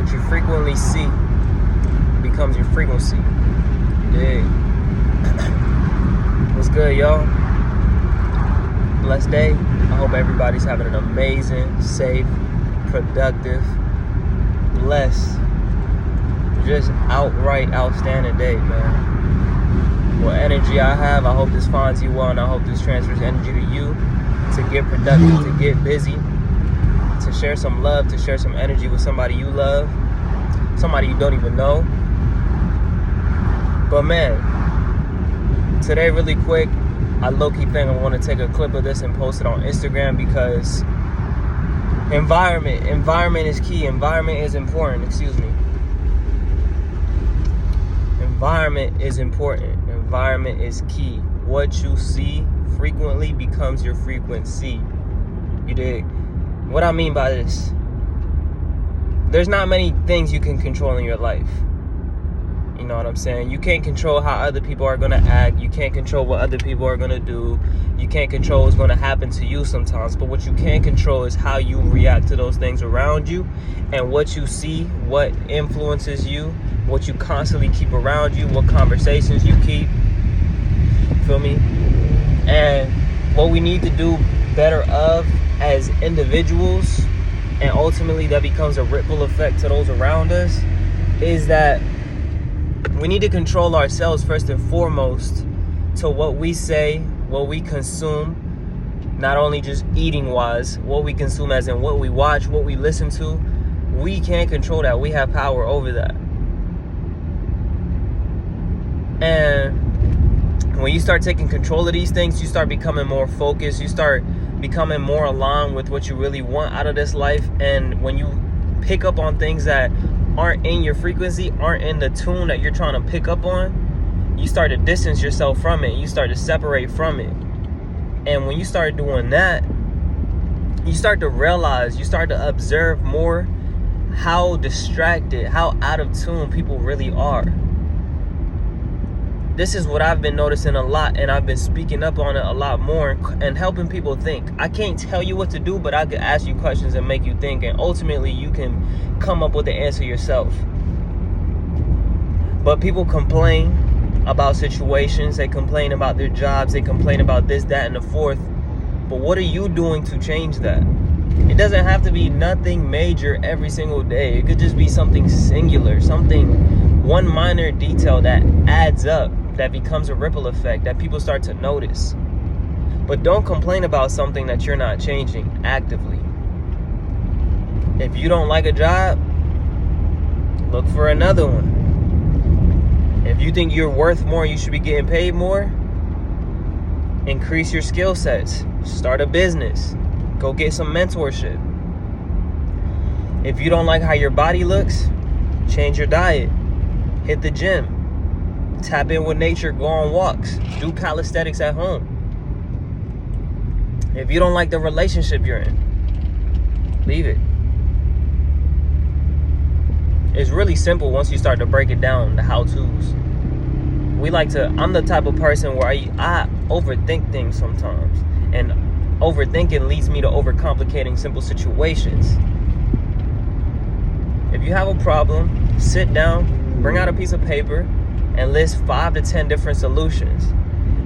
What you frequently see becomes your frequency. Yeah. What's good, y'all? Blessed day. I hope everybody's having an amazing, safe, productive, blessed, just outright outstanding day, man. What energy I have, I hope this finds you well, and I hope this transfers energy to you to get productive, to get busy, to share some love, to share some energy with somebody you love, somebody you don't even know. But man, today really quick, I low-key think I want to take a clip of this and post it on Instagram because environment is key. Environment is important, Environment is important. Environment is key. What you see frequently becomes your frequency. You dig? What I mean by this, there's not many things you can control in your life. You know what I'm saying? You can't control how other people are going to act. You can't control what other people are going to do. You can't control what's going to happen to you sometimes. But what you can control is how you react to those things around you and what you see, what influences you, what you constantly keep around you, what conversations you keep. Feel me? And what we need to do better of as individuals, and ultimately that becomes a ripple effect to those around us, is that we need to control ourselves first and foremost to what we say, what we consume, not only just eating wise, what we consume as in what we watch, what we listen to. We can't control that. We have power over that. And when you start taking control of these things, you start becoming more focused. You start becoming more aligned with what you really want out of this life. And when you pick up on things that aren't in your frequency, aren't in the tune that you're trying to pick up on, you start to distance yourself from it. You start to separate from it. And when you start doing that, you start to realize, you start to observe more how distracted, how out of tune people really are. This is what I've been noticing a lot, and I've been speaking up on it a lot more and helping people think. I can't tell you what to do, but I can ask you questions and make you think, and ultimately you can come up with the answer yourself. But people complain about situations, they complain about their jobs, they complain about this, that, and the fourth. But what are you doing to change that? It doesn't have to be nothing major every single day. It could just be something singular, one minor detail that adds up, that becomes a ripple effect that people start to notice. But don't complain about something that you're not changing actively. If you don't like a job, look for another one. If you think you're worth more, you should be getting paid more, increase your skill sets. Start a business. Go get some mentorship. If you don't like how your body looks, change your diet. Hit the gym. Tap in with nature, go on walks, do calisthenics at home. If you don't like the relationship you're in, leave it. It's really simple once you start to break it down, the how-tos. I'm the type of person where I overthink things sometimes. And overthinking leads me to overcomplicating simple situations. If you have a problem, sit down, bring out a piece of paper, and list 5 to 10 different solutions.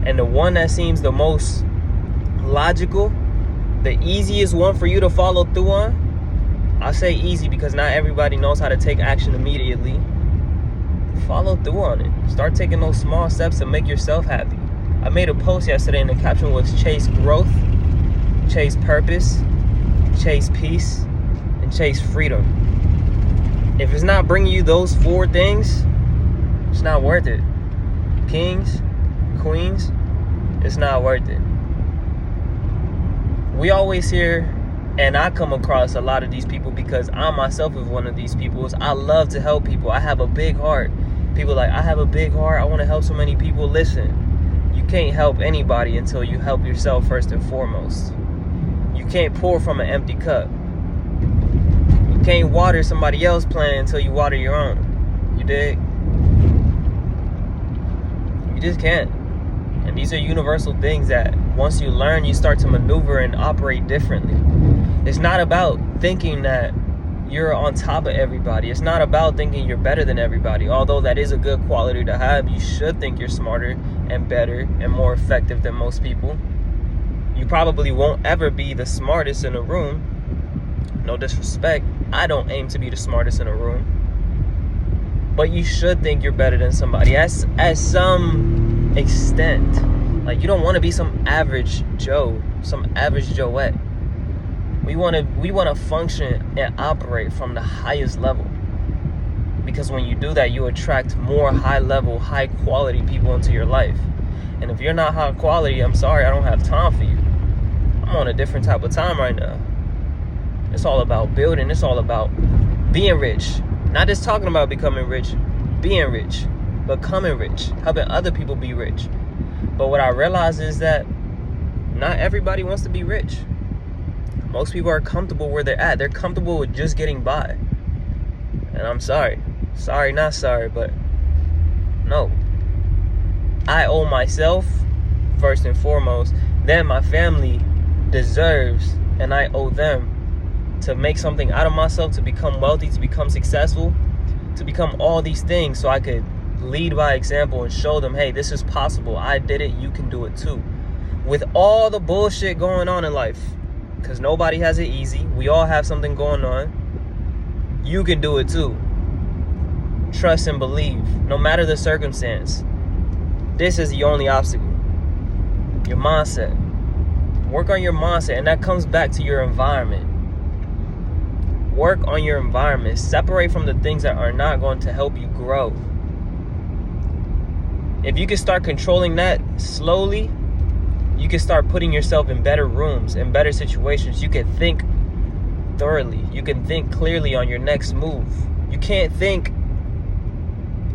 And the one that seems the most logical, the easiest one for you to follow through on, I say easy because not everybody knows how to take action immediately. Follow through on it. Start taking those small steps to make yourself happy. I made a post yesterday and the caption was chase growth, chase purpose, chase peace, and chase freedom. If it's not bringing you those 4 things, it's not worth it. Kings, queens, it's not worth it. We always hear, and I come across a lot of these people because I myself is one of these people. I love to help people. I have a big heart. People like, I have a big heart. I want to help so many people. Listen, you can't help anybody until you help yourself first and foremost. You can't pour from an empty cup. You can't water somebody else's plant until you water your own. You dig? Just can't. And these are universal things that once you learn, you start to maneuver and operate differently. It's not about thinking that you're on top of everybody. It's not about thinking you're better than everybody. Although that is a good quality to have. You should think you're smarter and better and more effective than most people. You probably won't ever be the smartest in a room. No disrespect. I don't aim to be the smartest in a room. But you should think you're better than somebody at some extent. Like, you don't want to be some average Joe, some average Joette. We want to function and operate from the highest level. Because when you do that, you attract more high level, high quality people into your life. And if you're not high quality, I'm sorry, I don't have time for you. I'm on a different type of time right now. It's all about building. It's all about being rich. Not just talking about becoming rich, being rich, becoming rich, helping other people be rich. But what I realize is that not everybody wants to be rich. Most people are comfortable where they're at. They're comfortable with just getting by. And I'm sorry. Sorry, not sorry, but no. I owe myself, first and foremost. Then my family deserves, and I owe them, to make something out of myself, to become wealthy, to become successful, to become all these things so I could lead by example and show them, hey, this is possible. I did it. You can do it too. With all the bullshit going on in life, because nobody has it easy. We all have something going on. You can do it too. Trust and believe, no matter the circumstance. This is the only obstacle. Your mindset. Work on your mindset, and that comes back to your environment. Work on your environment. Separate from the things that are not going to help you grow. If you can start controlling that slowly, you can start putting yourself in better rooms, in better situations. You can think thoroughly. You can think clearly on your next move. You can't think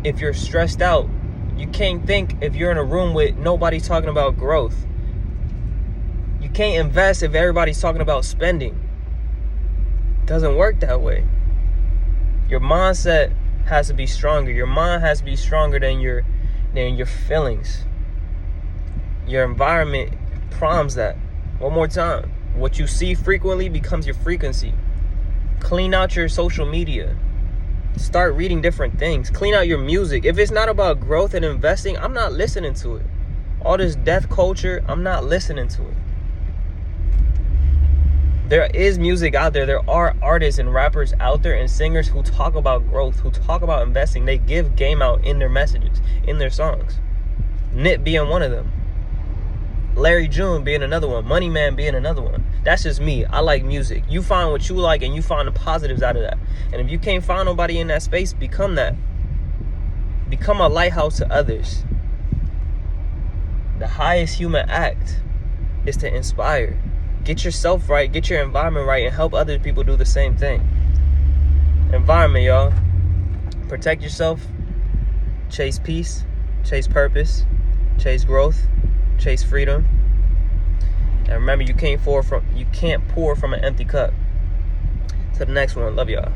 if you're stressed out. You can't think if you're in a room with nobody talking about growth. You can't invest if everybody's talking about spending. Doesn't work that way. Your mindset has to be stronger. Your mind has to be stronger than your feelings. Your environment prompts that. One more time. What you see frequently becomes your frequency. Clean out your social media. Start reading different things. Clean out your music. If it's not about growth and investing, I'm not listening to it. All this death culture, I'm not listening to it. There is music out there. There are artists and rappers out there and singers who talk about growth, who talk about investing. They give game out in their messages, in their songs. Nip being one of them. Larry June being another one. Money Man being another one. That's just me. I like music. You find what you like and you find the positives out of that. And if you can't find nobody in that space, become that. Become a lighthouse to others. The highest human act is to inspire. Get yourself right, get your environment right, and help other people do the same thing. Environment, y'all. Protect yourself. Chase peace. Chase purpose. Chase growth. Chase freedom. And remember, you can't pour from an empty cup. To the next one. Love y'all.